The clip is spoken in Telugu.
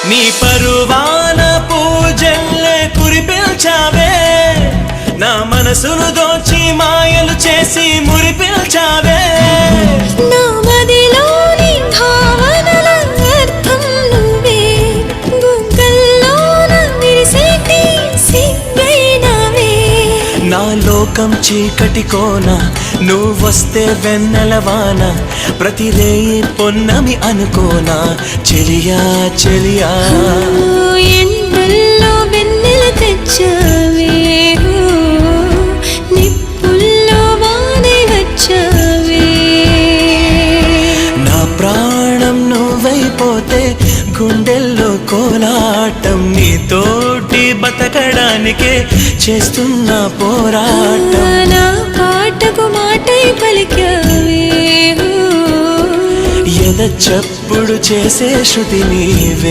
నీ పరువాన పూజల్లే కురిపిల్చావే, నా మనసును దోచి మాయలు చేసి మురిపిల్చావే. నా మదిలోని భావనల అర్థం నువ్వే, గుంకల్లోన విరిసేటి సిగ్గైనవే. నా లోకం చీకటి కోన, నువ్వొస్తే వెన్నెలవాన, ప్రతి రేయి పొన్నమి అనుకోనా చెలియా చెలియా. ఎండల్లో వెన్నెల తెచ్చావే, నిప్పుల్లో వానే వచ్చావే. నా ప్రాణం నువ్వైపోతే గుండెల్లో కోలాటం, నీతోటి బతకడానికే చేస్తున్న పోరాటం. నా పాటకు మాటై పలికావే, ఎద చప్పుడు చేసే శృతి నీవే.